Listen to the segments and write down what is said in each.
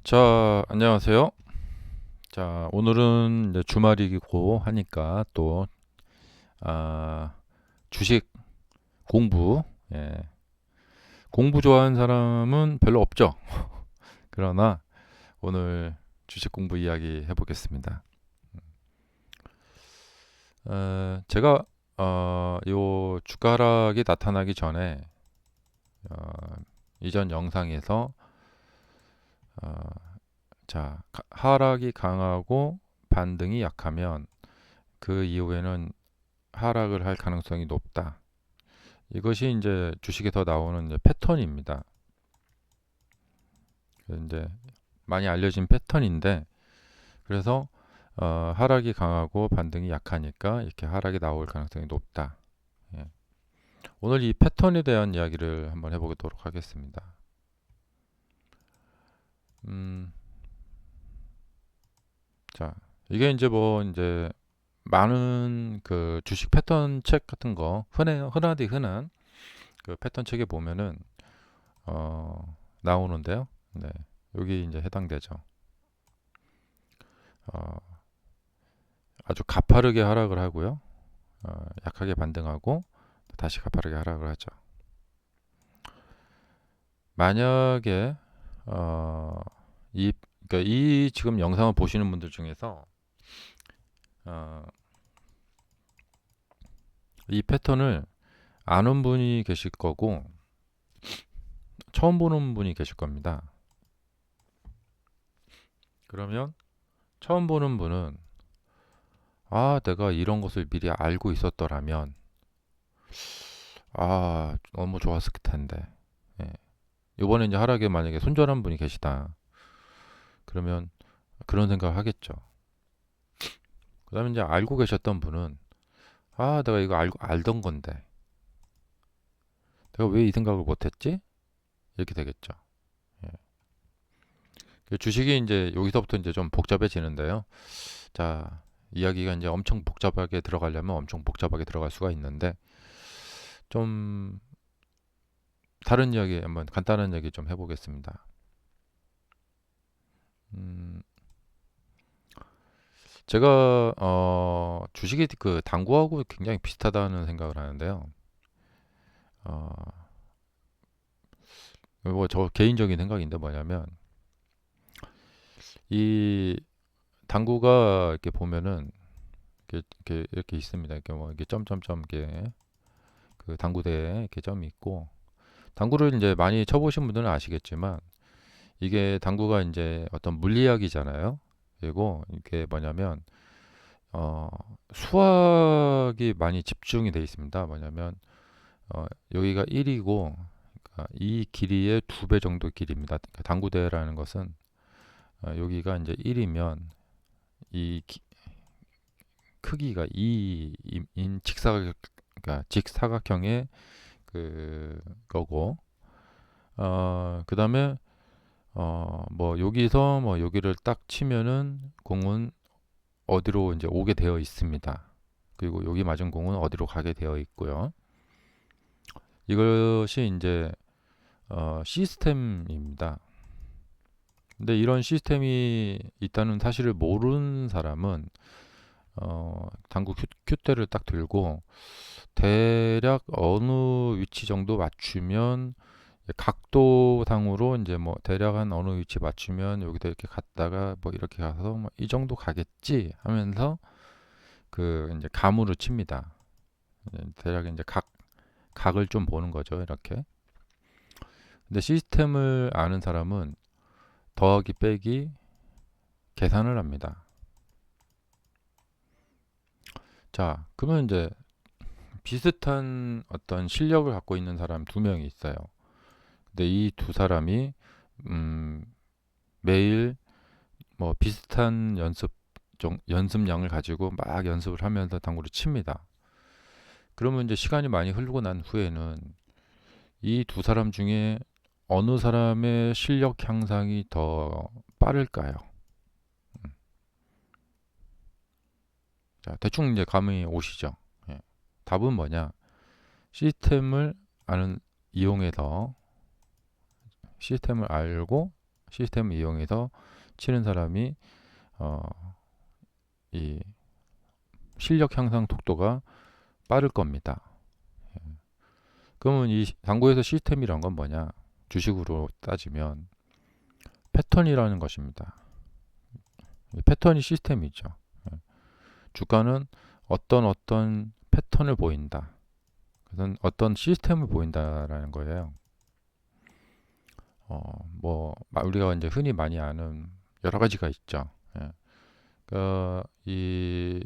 자, 안녕하세요. 자, 오늘은 이제 주말이고 하니까 또 아, 주식 공부, 예, 공부 좋아하는 사람은 별로 없죠. 그러나 오늘 주식 공부 이야기 해보겠습니다. 제가 요 주가 하락이 나타나기 전에 어, 이전 영상에서 어, 자, 하락이 강하고 반등이 약하면 그 이후에는 하락을 할 가능성이 높다. 이것이 이제 주식에서 나오는 이제 패턴입니다. 이제 많이 알려진 패턴인데, 그래서 하락이 강하고 반등이 약하니까 이렇게 하락이 나올 가능성이 높다. 예. 오늘 이 패턴에 대한 이야기를 한번 해보도록 하겠습니다. 음, 자, 이게 이제 뭐 이제 많은 그 주식 패턴 책 같은 거 흔하디 흔한 그 패턴 책에 보면은 나오는데요. 네, 여기 이제 해당되죠. 어, 아주 가파르게 하락을 하고요. 약하게 반등하고 다시 가파르게 하락을 하죠. 만약에 어, 이 그러니까 이 지금 영상을 보시는 분들 중에서 어, 이 패턴을 아는 분이 계실 거고 처음 보는 분이 계실 겁니다. 그러면 처음 보는 분은 내가 이런 것을 미리 알고 있었더라면 너무 좋았을 텐데. 예. 이번에 이제 하락에 만약에 손절한 분이 계시다. 그러면 그런 생각을 하겠죠. 그다음에 이제 알고 계셨던 분은 내가 이거 알고 알던 건데 내가 왜 이 생각을 못했지? 이렇게 되겠죠. 예. 그 주식이 이제 여기서부터 이제 좀 복잡해지는데요. 자, 이야기가 이제 엄청 복잡하게 들어가려면 엄청 복잡하게 들어갈 수가 있는데 좀 다른 이야기 한번 간단한 이야기 좀 해보겠습니다. 음, 제가 주식이 그 당구하고 굉장히 비슷하다는 생각을 하는데요. 어, 뭐 저 개인적인 생각인데 뭐냐면 이 당구가 이렇게 보면은 이렇게 있습니다. 이렇게 뭐 이렇게 점점점 이렇게 그 당구대에 이렇게 점이 있고 당구를 이제 많이 쳐보신 분들은 아시겠지만 이게 당구가 이제 어떤 물리학이잖아요. 그리고 이게 뭐냐면 어, 수학이 많이 집중이 되어 있습니다. 뭐냐면 여기가 1이고 이 길이의 2배 정도 길입니다. 그러니까 당구대라는 것은 여기가 이제 1이면 이 크기가 2인 그러니까 직사각형의 그 거고 그다음에 뭐 여기서 뭐 여기를 딱 치면은 공은 어디로 이제 오게 되어 있습니다. 그리고 여기 맞은 공은 어디로 가게 되어 있고요. 이것이 이제 시스템입니다. 근데 이런 시스템이 있다는 사실을 모르는 사람은 당구 큐대를 딱 들고 대략 어느 위치 정도 맞추면 각도상으로 이제 뭐 대략 한 어느 위치 맞추면 여기다 이렇게 갔다가 뭐 이렇게 가서 뭐 이 정도 가겠지 하면서 그 이제 감으로 칩니다. 대략 이제 각을 좀 보는 거죠. 이렇게. 근데 시스템을 아는 사람은 더하기 빼기 계산을 합니다. 자, 그러면 이제 비슷한 어떤 실력을 갖고 있는 사람 두 명이 있어요. 근데 이 두 사람이 음, 매일 뭐 비슷한 연습량을 가지고 막 연습을 하면서 당구를 칩니다. 그러면 이제 시간이 많이 흐르고 난 후에는 이 두 사람 중에 어느 사람의 실력 향상이 더 빠를까요? 음. 자, 대충 이제 감이 오시죠? 예. 답은 뭐냐? 시스템을 아는 이용해서 시스템을 알고 시스템을 이용해서 치는 사람이 이 실력 향상 속도가 빠를 겁니다. 그러면 이 당구에서 시스템이란 건 뭐냐? 주식으로 따지면 패턴이라는 것입니다. 패턴이 시스템이죠. 주가는 어떤 패턴을 보인다. 그래서 어떤 시스템을 보인다라는 거예요. 뭐 우리가 이제 흔히 많이 아는 여러 가지가 있죠. 그러니까 이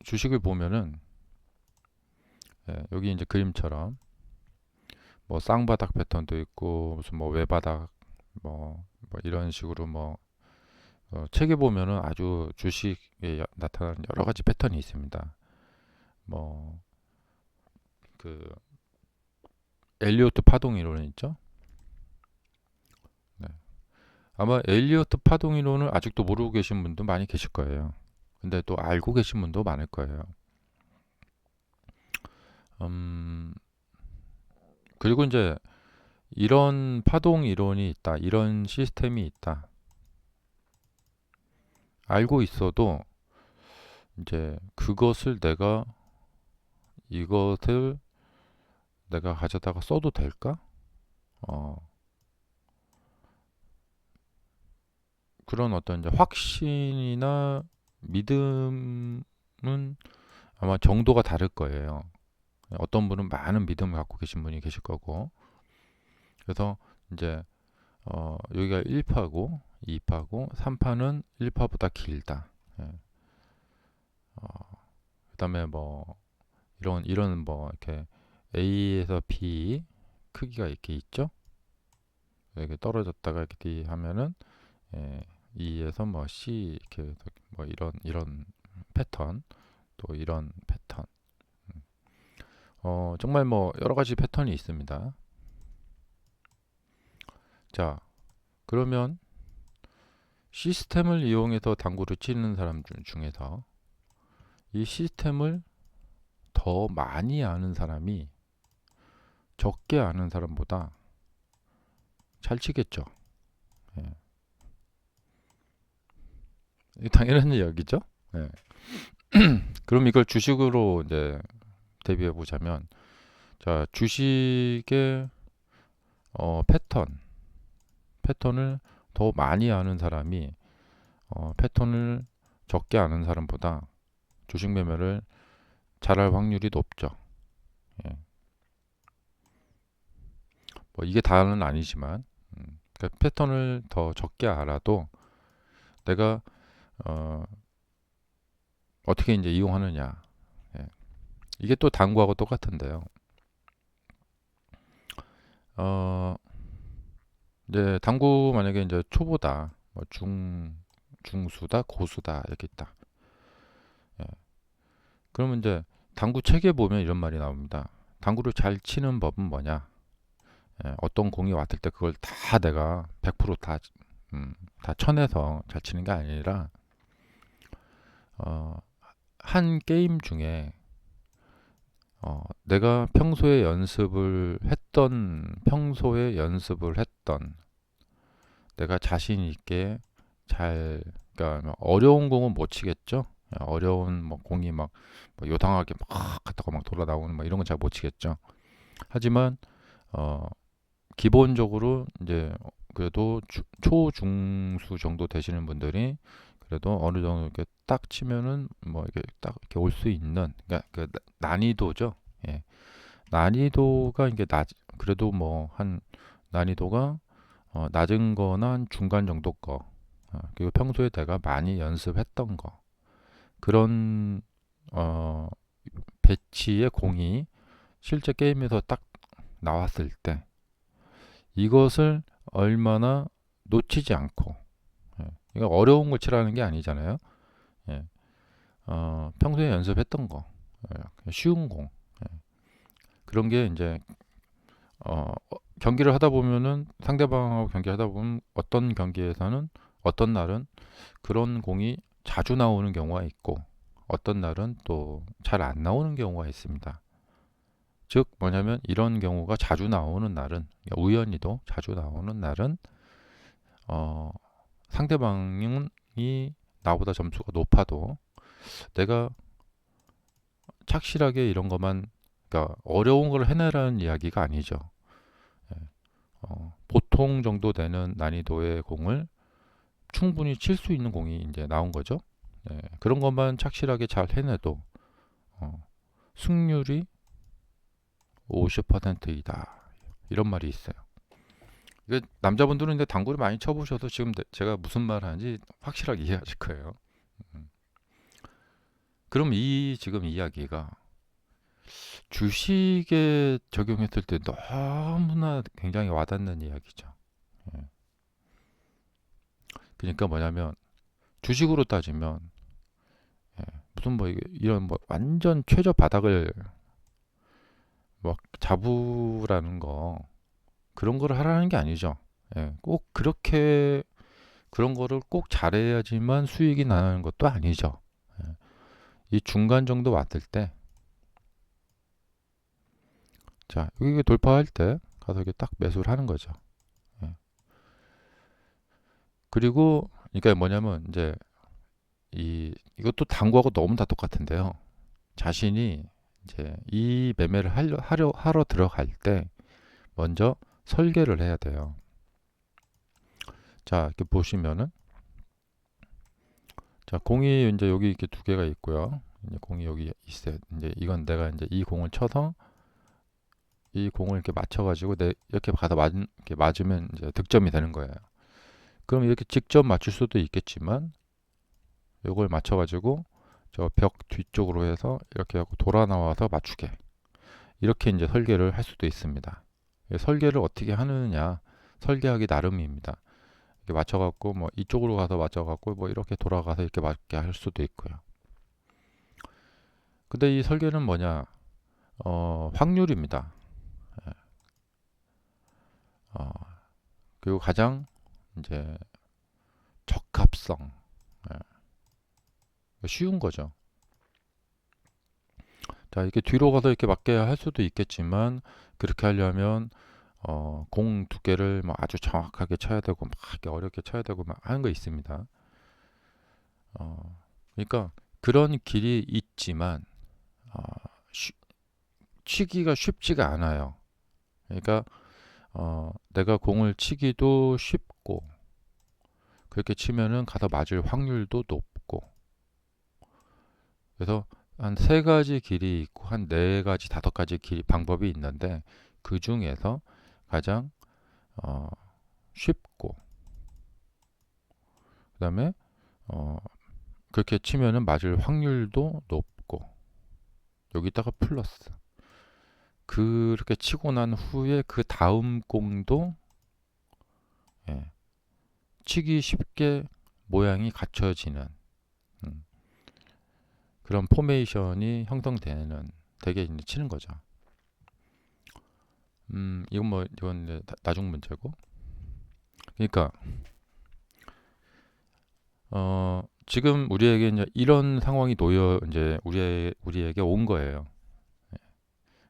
주식을 보면은 여기 이제 그림처럼 뭐 쌍바닥 패턴도 있고 무슨 뭐 외바닥 뭐 이런 식으로 책에 보면은 아주 주식에 나타나는 여러 가지 패턴이 있습니다. 뭐 그 엘리오트 파동 이론 있죠? 네. 아마 엘리오트 파동 이론을 아직도 모르고 계신 분도 많이 계실 거예요. 근데 또 알고 계신 분도 많을 거예요. 그리고 이제 이런 파동 이론이 있다, 이런 시스템이 있다. 알고 있어도 이제 이것을 내가 가져다가 써도 될까? 그런 어떤 이제 확신이나 믿음은 아마 정도가 다를 거예요. 어떤 분은 많은 믿음을 갖고 계신 분이 계실 거고, 그래서 이제 여기가 1파고 2파고 3파는 1파보다 길다. 예. 그다음에 뭐 이런 뭐 이렇게 A에서 B 크기가 이렇게 있죠. 이렇게 떨어졌다가 이렇게 D 하면은 E에서 뭐 C 이렇게 뭐 이런 패턴 또 이런 패턴 정말 뭐 여러 가지 패턴이 있습니다. 자, 그러면 시스템을 이용해서 당구를 치는 사람 중에서 이 시스템을 더 많이 아는 사람이 적게 아는 사람보다 잘 치겠죠. 예. 이게 당연한 이야기죠. 예. 그럼 이걸 주식으로 이제 대비해 보자면, 자, 주식의 패턴을 더 많이 아는 사람이 패턴을 적게 아는 사람보다 주식 매매를 잘할 확률이 높죠. 예. 뭐 이게 다는 아니지만, 그러니까 패턴을 더 적게 알아도 내가 어떻게 이제 이용하느냐. 예. 이게 또 당구하고 똑같은데요. 이제 당구 만약에 이제 초보다, 뭐 중수다, 고수다 이렇게 있다. 예. 그러면 이제 당구 책에 보면 이런 말이 나옵니다. 당구를 잘 치는 법은 뭐냐? 어떤 공이 왔을 때 그걸 다 내가 100%다 다 쳐내서 잘 치는 게 아니라 한 게임 중에 내가 평소에 연습을 했던 내가 자신 있게 그러니까 어려운 공은 못 치겠죠. 어려운 뭐 공이 뭐 요상하게 막 갔다가 막 돌아 나오는 뭐 이런 건 잘 못 치겠죠. 하지만 기본적으로 이제 그래도 초중수 정도 되시는 분들이 그래도 어느 정도 이렇게 딱 치면은 뭐 이렇게 딱 이렇게 올 수 있는, 그러니까 그 난이도죠. 예. 난이도가 이게 그래도 뭐 한 난이도가 낮은 거나 한 중간 정도 거, 그리고 평소에 내가 많이 연습했던 거, 그런 배치의 공이 실제 게임에서 딱 나왔을 때 이것을 얼마나 놓치지 않고, 이거 어려운 걸 치라는 게 아니잖아요. 예. 평소에 연습했던 거, 쉬운 공, 그런 게 이제 경기를 하다 보면은 상대방하고 경기하다 보면 어떤 경기에서는 어떤 날은 그런 공이 자주 나오는 경우가 있고 어떤 날은 또 잘 안 나오는 경우가 있습니다. 즉 뭐냐면 이런 경우가 자주 나오는 날은, 우연히도 자주 나오는 날은 어, 상대방이 나보다 점수가 높아도 내가 착실하게 이런 것만, 그러니까 어려운 걸 해내라는 이야기가 아니죠. 예. 보통 정도 되는 난이도의 공을 충분히 칠 수 있는 공이 이제 나온 거죠. 예. 그런 것만 착실하게 잘 해내도 어, 승률이 50%이다. 이런 말이 있어요. 이게 남자분들은 근데 당구를 많이 쳐보셔도 지금 제가 무슨 말 하는지 확실하게 이해하실 거예요. 음. 그럼 이 지금 이야기가 주식에 적용했을 때 너무나 굉장히 와닿는 이야기죠. 예. 그러니까 뭐냐면 주식으로 따지면 예, 무슨 뭐 이런 뭐 완전 최저 바닥을 뭐 잡으라는 거 그런 거를 하라는 게 아니죠. 예, 꼭 그렇게 그런 거를 꼭 잘해야지만 수익이 나는 것도 아니죠. 예, 이 중간 정도 왔을 때, 자, 여기 돌파할 때 가서 이렇게 딱 매수를 하는 거죠. 예. 그리고, 그러니까 뭐냐면 이제 이것도 당구하고 너무 다 똑같은데요. 자신이 이제 이 매매를 하러 들어갈 때 먼저 설계를 해야 돼요. 자, 이렇게 보시면은, 자, 공이 이제 여기 이렇게 두 개가 있고요. 이제 공이 여기 있어요. 이제 이건 내가 이제 이 공을 쳐서 이 공을 이렇게 맞춰가지고 이렇게 가서 이렇게 맞으면 이제 득점이 되는 거예요. 그럼 이렇게 직접 맞출 수도 있겠지만 이걸 맞춰가지고 저 벽 뒤쪽으로 해서 이렇게 하고 돌아 나와서 맞추게 이렇게 이제 설계를 할 수도 있습니다. 설계를 어떻게 하느냐 설계하기 나름입니다. 이렇게 맞춰갖고 뭐 이쪽으로 가서 맞춰갖고 뭐 이렇게 돌아가서 이렇게 맞게 할 수도 있고요. 근데 이 설계는 뭐냐 확률입니다. 어, 그리고 가장 이제 적합성 쉬운 거죠. 자, 이렇게 뒤로 가서 이렇게 맞게 할 수도 있겠지만 그렇게 하려면 공 두께를 뭐 아주 정확하게 쳐야 되고 막 이렇게 어렵게 쳐야 되고 막 하는 거 있습니다. 그러니까 그런 길이 있지만 어, 쉬- 치기가 쉽지가 않아요. 그러니까 내가 공을 치기도 쉽고 그렇게 치면은 가서 맞을 확률도 높고 그래서 한 세 가지 길이 있고 한 네 가지 다섯 가지 길 방법이 있는데 그 중에서 가장 어, 쉽고 그다음에 어, 그렇게 치면은 맞을 확률도 높고 여기다가 플러스 그렇게 치고 난 후에 그 다음 공도 예, 치기 쉽게 모양이 갖춰지는 음, 그런 포메이션이 형성되는 되게 이제 치는 거죠. 이건 뭐 이건 이제 나중 문제고. 그러니까 지금 우리에게 이제 이런 상황이 놓여 이제 우리에게 온 거예요.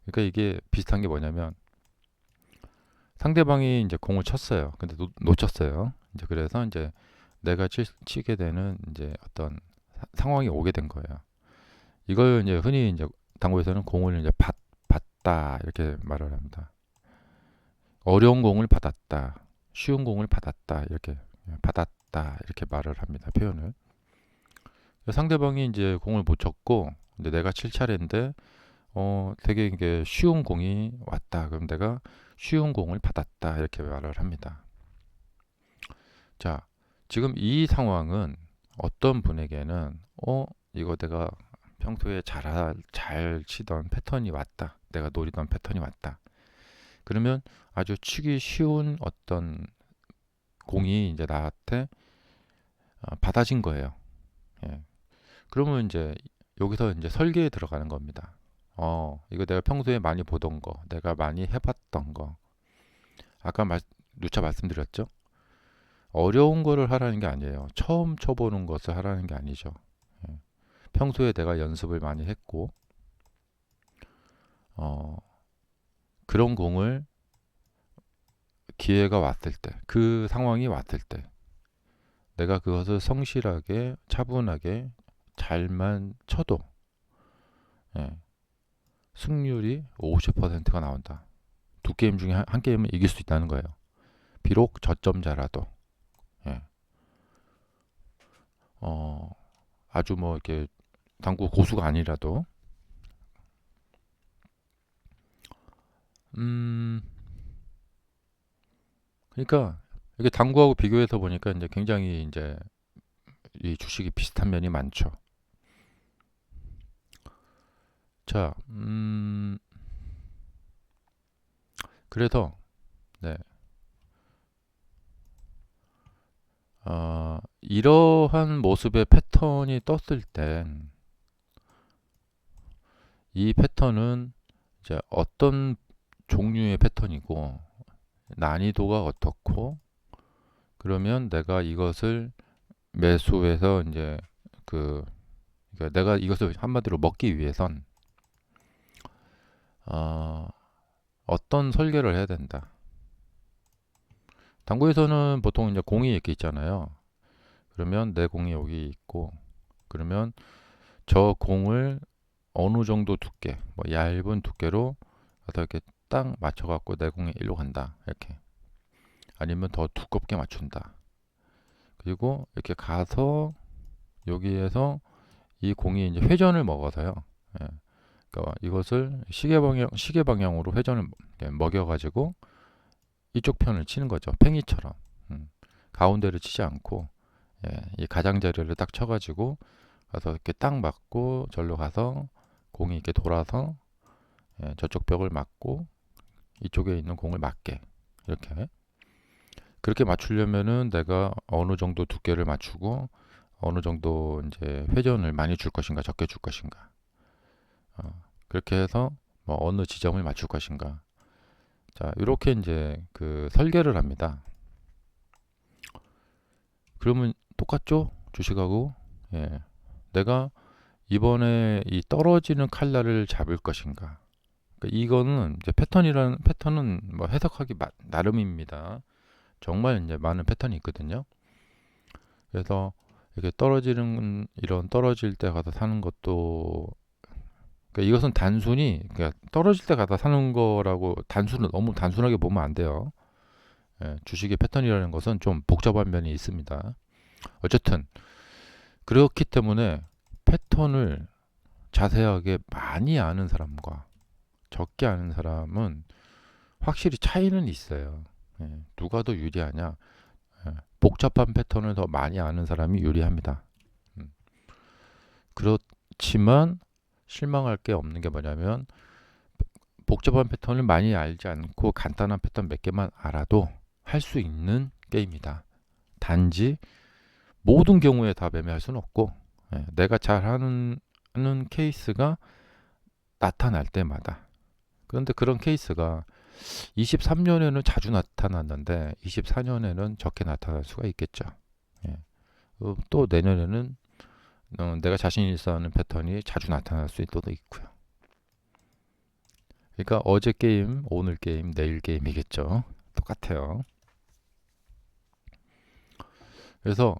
그러니까 이게 비슷한 게 뭐냐면 상대방이 이제 공을 쳤어요. 근데 놓쳤어요. 이제 그래서 이제 내가 치게 되는 이제 어떤 상황이 오게 된 거예요. 이걸 이제 흔히 이제 당구에서는 공을 이제 받다 이렇게 말을 합니다. 어려운 공을 받았다, 쉬운 공을 받았다 이렇게 받았다 이렇게 말을 합니다. 표현을. 상대방이 이제 공을 못 쳤고, 근데 내가 칠 차례인데 되게 이게 쉬운 공이 왔다. 그럼 내가 쉬운 공을 받았다 이렇게 말을 합니다. 자, 지금 이 상황은 어떤 분에게는 이거 내가 평소에 잘 치던 패턴이 왔다. 내가 노리던 패턴이 왔다. 그러면 아주 치기 쉬운 어떤 공이 이제 나한테 받아진 거예요. 예. 그러면 이제 여기서 이제 설계에 들어가는 겁니다. 이거 내가 평소에 많이 보던 거, 내가 많이 해봤던 거. 아까 누차 말씀드렸죠? 어려운 거를 하라는 게 아니에요. 처음 쳐보는 것을 하라는 게 아니죠. 예. 평소에 내가 연습을 많이 했고, 어, 그런 공을 기회가 왔을 때, 그 상황이 왔을 때 내가 그것을 성실하게 차분하게 잘만 쳐도 예, 승률이 50%가 나온다. 두 게임 중에 한 게임은 이길 수 있다는 거예요. 비록 저점자라도 예, 아주 뭐 이렇게 당구 고수가 아니라도 음 그러니까 이게 당구하고 비교해서 보니까 이제 굉장히 이제 이 주식이 비슷한 면이 많죠. 자, 그래서 네, 이러한 모습의 패턴이 떴을 땐 이 패턴은 이제 어떤 종류의 패턴이고 난이도가 어떻고 그러면 내가 이것을 매수해서 이제 그 그러니까 내가 이것을 한마디로 먹기 위해선 어, 어떤 설계를 해야 된다. 당구에서는 보통 이제 공이 이렇게 있잖아요. 그러면 내 공이 여기 있고 그러면 저 공을 어느 정도 두께, 뭐 얇은 두께로 가서 이렇게 딱 맞춰갖고 내 공이 일로 간다. 이렇게. 아니면 더 두껍게 맞춘다. 그리고 이렇게 가서 여기에서 이 공이 이제 회전을 먹어서요. 예. 그러니까 이것을 시계 방향으로 회전을 먹여가지고 이쪽 편을 치는 거죠. 팽이처럼. 가운데를 치지 않고 예, 이 가장자리를 딱 쳐가지고 가서 이렇게 딱 맞고 절로 가서 공이 이렇게 돌아서 예, 저쪽 벽을 맞고 이쪽에 있는 공을 맞게 이렇게 그렇게 맞추려면은 내가 어느 정도 두께를 맞추고 어느 정도 이제 회전을 많이 줄 것인가 적게 줄 것인가 그렇게 해서 뭐 어느 지점을 맞출 것인가 자 이렇게 이제 그 설계를 합니다. 그러면 똑같죠 주식하고 예. 내가 이번에 이 떨어지는 칼날을 잡을 것인가 그러니까 이거는 이제 패턴이라는 패턴은 뭐 해석하기 나름입니다. 정말 이제 많은 패턴이 있거든요. 그래서 이렇게 떨어지는 이런 떨어질 때 가서 사는 것도 그러니까 이것은 단순히 그러니까 떨어질 때 가서 사는 거라고 너무 단순하게 보면 안 돼요. 예, 주식의 패턴이라는 것은 좀 복잡한 면이 있습니다. 어쨌든 그렇기 때문에 패턴을 자세하게 많이 아는 사람과 적게 아는 사람은 확실히 차이는 있어요. 예, 누가 더 유리하냐? 예, 복잡한 패턴을 더 많이 아는 사람이 유리합니다. 음, 그렇지만 실망할 게 없는 게 뭐냐면 복잡한 패턴을 많이 알지 않고 간단한 패턴 몇 개만 알아도 할 수 있는 게임이다. 단지 모든 경우에 다 매매할 수는 없고 예, 내가 잘하는 케이스가 나타날 때마다 그런데 그런 케이스가 23년에는 자주 나타났는데 24년에는 적게 나타날 수가 있겠죠. 예. 또 내년에는 내가 자신 있어 하는 패턴이 자주 나타날 수도 있고요. 그러니까 어제 게임, 오늘 게임, 내일 게임이겠죠. 똑같아요. 그래서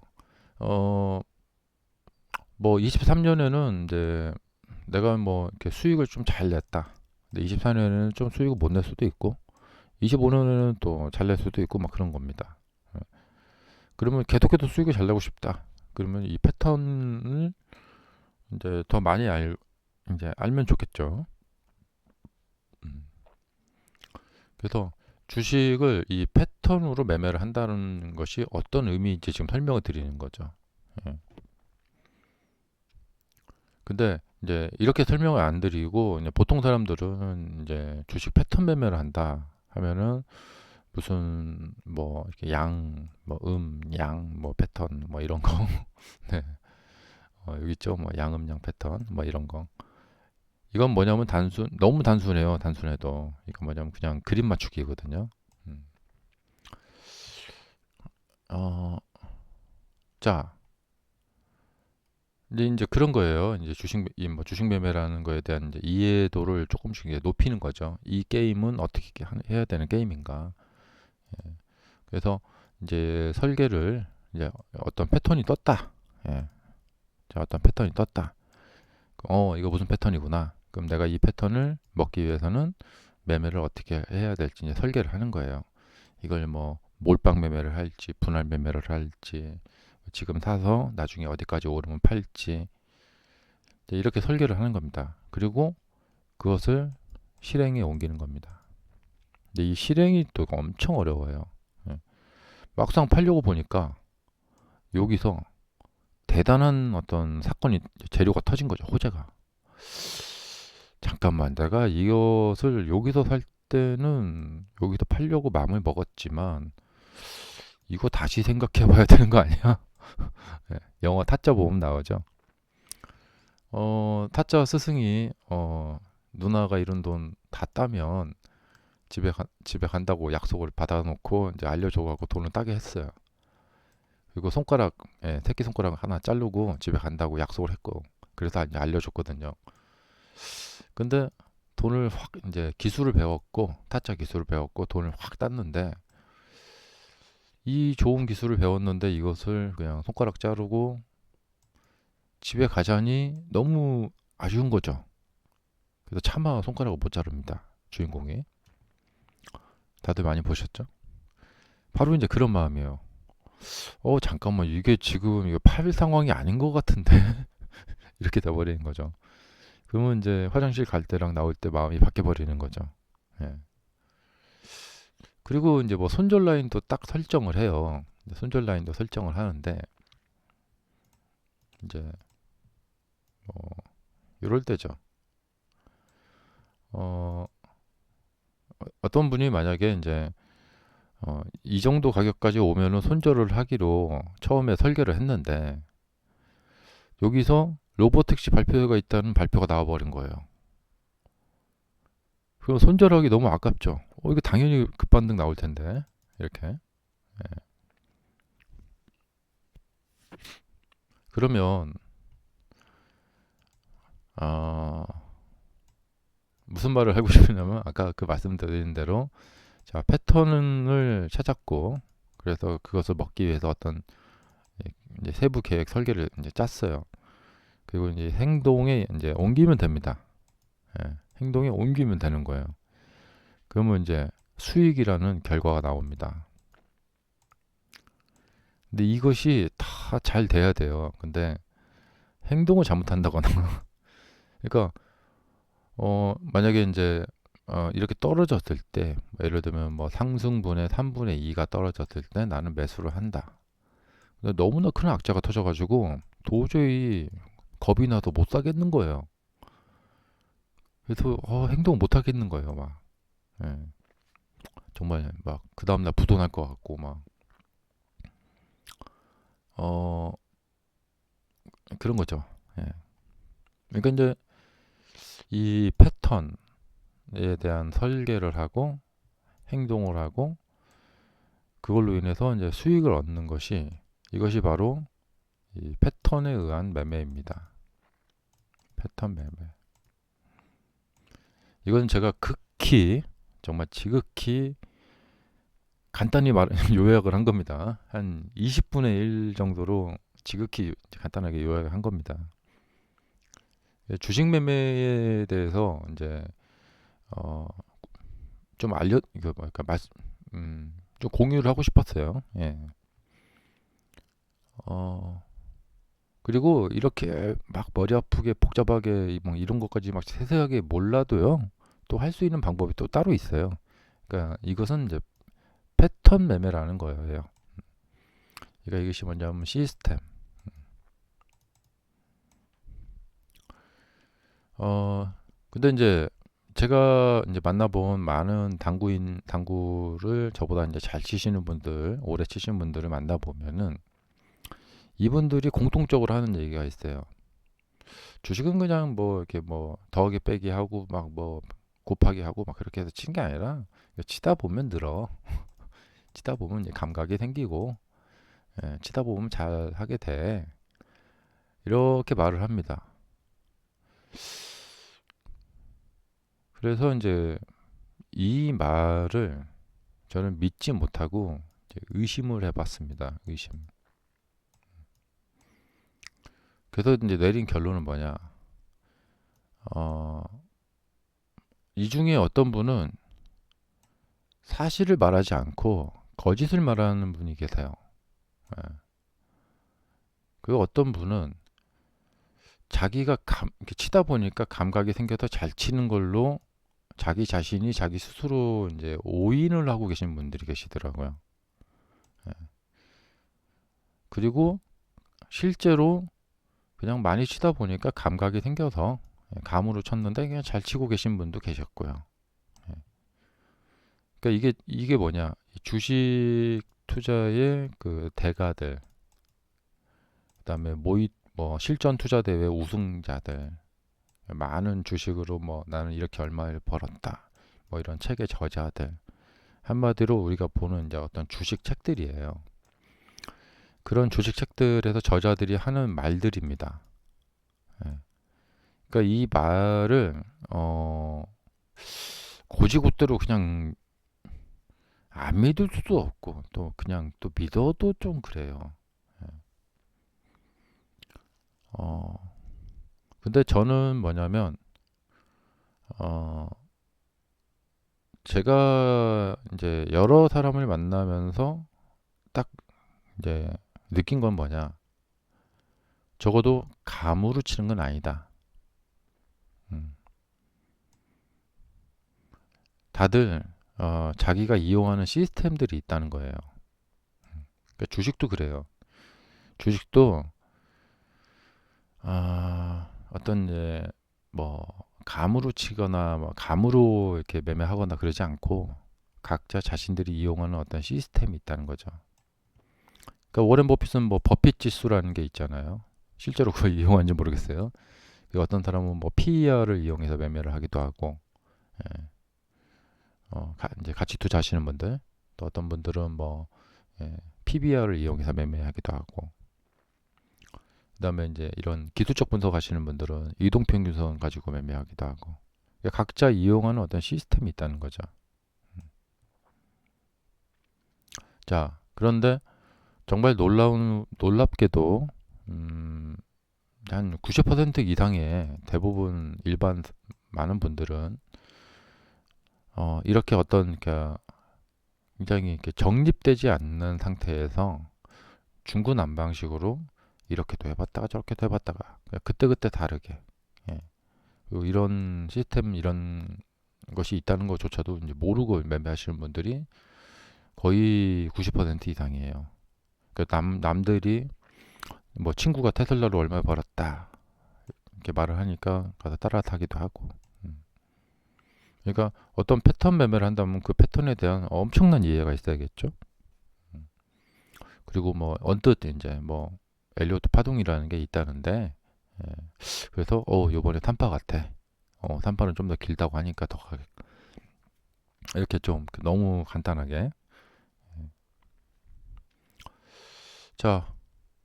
뭐 23년에는 이제 내가 뭐 이렇게 수익을 좀 잘 냈다. 근데 24년에는 좀 수익을 못 낼 수도 있고 25년에는 또 잘 낼 수도 있고 막 그런 겁니다. 예. 그러면 계속해서 수익을 잘 내고 싶다. 그러면 이 패턴을 이제 더 많이 이제 알면 좋겠죠. 음. 그래서 주식을 이 패턴으로 매매를 한다는 것이 어떤 의미인지 지금 설명을 드리는 거죠. 예. 근데 이제 이렇게 설명을 안 드리고 이제 보통 사람들은 이제 주식 패턴 매매를 한다 하면은 무슨 뭐 이렇게 뭐 양, 뭐 패턴 뭐 이런 거 네. 여기 있죠. 뭐 양음양 패턴 뭐 이런 거. 이건 뭐냐면 너무 단순해요. 단순해도 이건 뭐냐면 그냥 그림 맞추기거든요. 음. 어, 자, 이제 그런 거예요. 이제 뭐 주식 매매라는 거에 대한 이제 이해도를 조금씩 이제 높이는 거죠. 이 게임은 어떻게 해야 되는 게임인가? 그래서 이제 설계를 이제 어떤 패턴이 떴다. 예. 자, 어떤 패턴이 떴다. 이거 무슨 패턴이구나. 그럼 내가 이 패턴을 먹기 위해서는 매매를 어떻게 해야 될지 이제 설계를 하는 거예요. 이걸 뭐 몰빵 매매를 할지 분할 매매를 할지 지금 사서 나중에 어디까지 오르면 팔지 이렇게 설계를 하는 겁니다. 그리고 그것을 실행에 옮기는 겁니다. 근데 이 실행이 또 엄청 어려워요. 예. 막상 팔려고 보니까 여기서 대단한 어떤 사건이 재료가 터진 거죠. 호재가. 잠깐만, 내가 이것을 여기서 살 때는 여기서 팔려고 마음을 먹었지만 이거 다시 생각해 봐야 되는 거 아니야? 예, 영어 타짜 보험 나오죠. 타짜 스승이 누나가 이런 돈 다 따면 집에 간다고 약속을 받아놓고 이제 알려줘가고 돈을 따게 했어요. 그리고 손가락, 새끼 손가락 하나 자르고 집에 간다고 약속을 했고 그래서 이제 알려줬거든요. 근데 돈을 확 이제 기술을 배웠고 타짜 기술을 배웠고 돈을 확 땄는데 이 좋은 기술을 배웠는데 이것을 그냥 손가락 자르고 집에 가자니 너무 아쉬운 거죠. 그래서 차마 손가락을 못 자릅니다. 주인공이. 다들 많이 보셨죠? 바로 이제 그런 마음이에요. 잠깐만, 이게 지금 이거 팔 상황이 아닌 것 같은데 이렇게 돼버리는 거죠. 그러면 이제 화장실 갈 때랑 나올 때 마음이 바뀌어 버리는 거죠. 예. 그리고 이제 뭐 손절 라인도 딱 설정을 해요. 손절 라인도 설정을 하는데 이제 뭐 이럴 때죠. 어, 어떤 분이 만약에 이제 이 정도 가격까지 오면은 손절을 하기로 처음에 설계를 했는데 여기서 로보택시 발표가 있다는 발표가 나와버린 거예요. 그럼 손절하기 너무 아깝죠. 이거 당연히 급반등 나올 텐데 이렇게. 그러면 어, 무슨 말을 하고 싶으냐면 아까 그 말씀드린 대로 자 패턴을 찾았고 그래서 그것을 먹기 위해서 어떤 이제 세부 계획 설계를 이제 짰어요. 그리고 이제 행동에 이제 옮기면 됩니다. 행동에 옮기면 되는 거예요. 그러면 이제 수익이라는 결과가 나옵니다. 근데 이것이 다 잘 돼야 돼요. 근데 행동을 잘못한다거나 그러니까 만약에 이제 이렇게 떨어졌을 때 예를 들면 뭐 상승분의 3분의 2가 떨어졌을 때 나는 매수를 한다. 근데 너무나 큰 악재가 터져가지고 도저히 겁이 나서 못 사겠는 거예요. 그래서 행동 못 하겠는 거예요. 막 예. 정말 막 그 다음날 부도날 것 같고 막 어, 그런 거죠. 예. 그러니까 이제 이 패턴에 대한 설계를 하고 행동을 하고 그걸로 인해서 이제 수익을 얻는 것이 이것이 바로 이 패턴에 의한 매매입니다. 패턴 매매. 이건 제가 극히 정말 지극히 간단히 요약을 한 겁니다. 한 20분의 1 정도로 지극히 간단하게 요약을 한 겁니다. 주식 매매에 대해서 이제 어, 좀 이거 뭐랄까 좀 공유를 하고 싶었어요. 예. 그리고 이렇게 막 머리 아프게 복잡하게 뭐 이런 것까지 막 세세하게 몰라도요. 또 할 수 있는 방법이 또 따로 있어요. 그러니까 이것은 이제 패턴 매매라는 거예요. 그러니까 이것이 뭐냐면 시스템. 근데 이제 제가 이제 만나본 많은 당구를 저보다 이제 잘 치시는 분들, 오래 치시는 분들을 만나보면은 이분들이 공통적으로 하는 얘기가 있어요. 주식은 그냥 뭐 이렇게 뭐 더하기 빼기 하고 막 뭐 곱하기 하고 막 그렇게 해서 친 게 아니라 치다 보면 늘어. 치다 보면 이제 감각이 생기고 치다 보면 잘 하게 돼. 이렇게 말을 합니다. 그래서 이제 이 말을 저는 믿지 못하고 이제 의심을 해봤습니다. 의심. 그래서 이제 내린 결론은 뭐냐? 어, 이 중에 어떤 분은 사실을 말하지 않고 거짓을 말하는 분이 계세요. 예. 그리고 어떤 분은 자기가 이렇게 치다 보니까 감각이 생겨서 잘 치는 걸로 자기 자신이 자기 스스로 이제 오인을 하고 계신 분들이 계시더라고요. 예. 그리고 실제로 그냥 많이 치다 보니까 감각이 생겨서 감으로 쳤는데 그냥 잘 치고 계신 분도 계셨고요. 예. 그러니까 이게 뭐냐? 주식 투자의 그 대가들, 그다음에 뭐 실전 투자 대회 우승자들, 많은 주식으로 뭐 나는 이렇게 얼마를 벌었다, 뭐 이런 책의 저자들, 한마디로 우리가 보는 이제 어떤 주식 책들이에요. 그런 주식 책들에서 저자들이 하는 말들입니다. 예. 그러니까 이 말을 고지고대로 그냥 안 믿을 수도 없고 또 그냥 또 믿어도 좀 그래요. 예. 근데 저는 뭐냐면 어, 제가 이제 여러 사람을 만나면서 딱 이제 느낀 건 뭐냐? 적어도 감으로 치는 건 아니다. 음. 다들 자기가 이용하는 시스템들이 있다는 거예요. 그러니까 주식도 그래요. 주식도 어떤 이제 뭐 감으로 치거나 뭐 감으로 이렇게 매매하거나 그러지 않고 각자 자신들이 이용하는 어떤 시스템이 있다는 거죠. 그러니까 워렌 버핏은 뭐 버핏 지수라는 게 있잖아요. 실제로 그걸 이용하는지 모르겠어요. 어떤 사람은 뭐 PER을 이용해서 매매를 하기도 하고, 예. 이제 같이 투자하시는 분들, 또 어떤 분들은 뭐 PBR을 이용해서 매매하기도 하고, 그다음에 이제 이런 기술적 분석하시는 분들은 이동평균선 가지고 매매하기도 하고, 그러니까 각자 이용하는 어떤 시스템이 있다는 거죠. 자, 그런데 정말 놀랍게도 한 90% 이상의 대부분 일반 많은 분들은 이렇게 어떤 굉장히 이렇게 정립되지 않는 상태에서 중구난방식으로 이렇게도 해봤다가 저렇게도 해봤다가 그때그때 다르게, 예. 그리고 이런 시스템 이런 것이 있다는 것조차도 이제 모르고 매매하시는 분들이 거의 90% 이상이에요. 그러니까 남들이 뭐 친구가 테슬라로 얼마 벌었다 이렇게 말을 하니까 가서 따라타기도 하고. 그러니까 어떤 패턴 매매를 한다면 그 패턴에 대한 엄청난 이해가 있어야겠죠. 그리고 뭐 언뜻 이제 뭐 엘리오트 파동이라는 게 있다는데, 예. 그래서 요번에 단파 같아. 단파는 좀 더 길다고 하니까 더 가겠. 이렇게 좀 너무 간단하게. 자,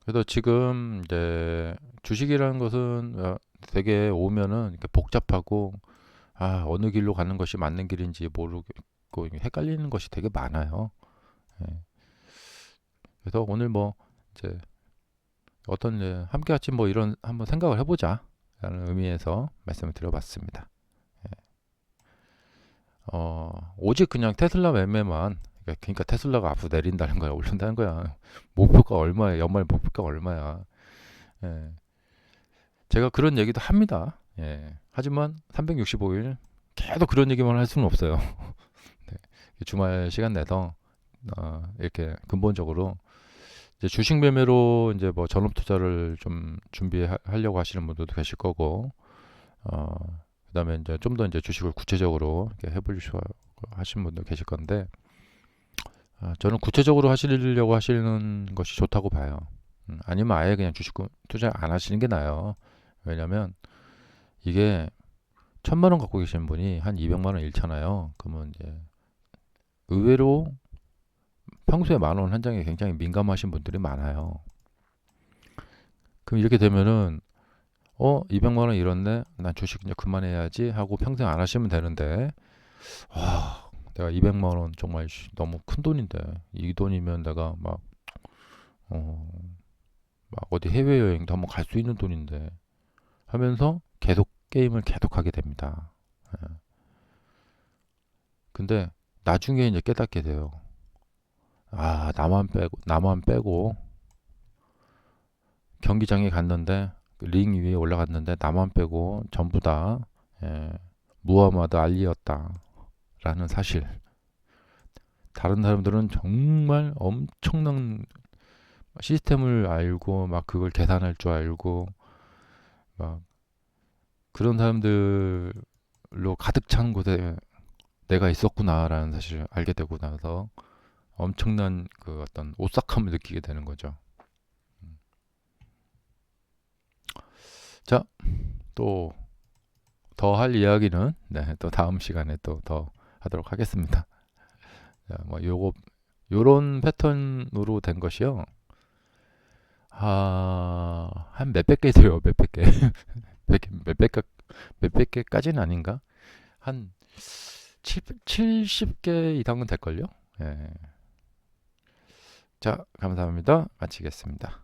그래서 지금 이제 주식이라는 것은 되게 오면은 이렇게 복잡하고 어느 길로 가는 것이 맞는 길인지 모르겠고 헷갈리는 것이 되게 많아요. 예. 그래서 오늘 뭐 이제 어떤 이제 함께 같이 뭐 이런 한번 생각을 해보자 라는 의미에서 말씀을 드려봤습니다. 예. 오직 그냥 테슬라 매매만, 그러니까 테슬라가 앞으로 내린다는 거야, 오른다는 거야. 목표가 얼마야, 연말 목표가 얼마야. 예. 제가 그런 얘기도 합니다. 예. 하지만 365일 계속 그런 얘기만 할 수는 없어요. 네. 주말 시간 내서 이렇게 근본적으로 이제 주식 매매로 이제 뭐 전업 투자를 좀 준비하려고 하시는 분들도 계실 거고, 그다음에 이제 좀 더 이제 주식을 구체적으로 이렇게 해보시고 하시는 분도 계실 건데, 저는 구체적으로 하시려고 하시는 것이 좋다고 봐요. 아니면 아예 그냥 주식 투자 안 하시는 게 나아요. 왜냐면 이게 1,000만 원 갖고 계신 분이 한 200만 원 잃잖아요. 그러면 이제 의외로 평소에 10,000원 한 장에 굉장히 민감하신 분들이 많아요. 그럼 이렇게 되면은 200만 원 잃었네. 난 주식 이제 그만해야지 하고 평생 안 하시면 되는데, 내가 200만 원 정말 너무 큰 돈인데 이 돈이면 내가 막 어디 해외여행도 한번 갈 수 있는 돈인데 하면서 계속 게임을 계속하게 됩니다. 예. 근데 나중에 이제 깨닫게 돼요. 아, 나만 빼고 경기장에 갔는데 링 위에 올라갔는데 나만 빼고 전부 다 예, 무하마드 알리였다라는 사실. 다른 사람들은 정말 엄청난 시스템을 알고 막 그걸 계산할 줄 알고 막 그런 사람들로 가득 찬 곳에 내가 있었구나라는 사실을 알게 되고 나서 엄청난 그 어떤 오싹함을 느끼게 되는 거죠. 자, 또 더 할 이야기는 네, 또 다음 시간에 또 더 하도록 하겠습니다. 자, 뭐 요런 패턴으로 된 것이요. 한 몇백 개 돼요. 몇백 개. 몇백 개, 몇백 개까지는 아닌가? 한 70개 이상은 될걸요? 예. 자, 감사합니다. 마치겠습니다.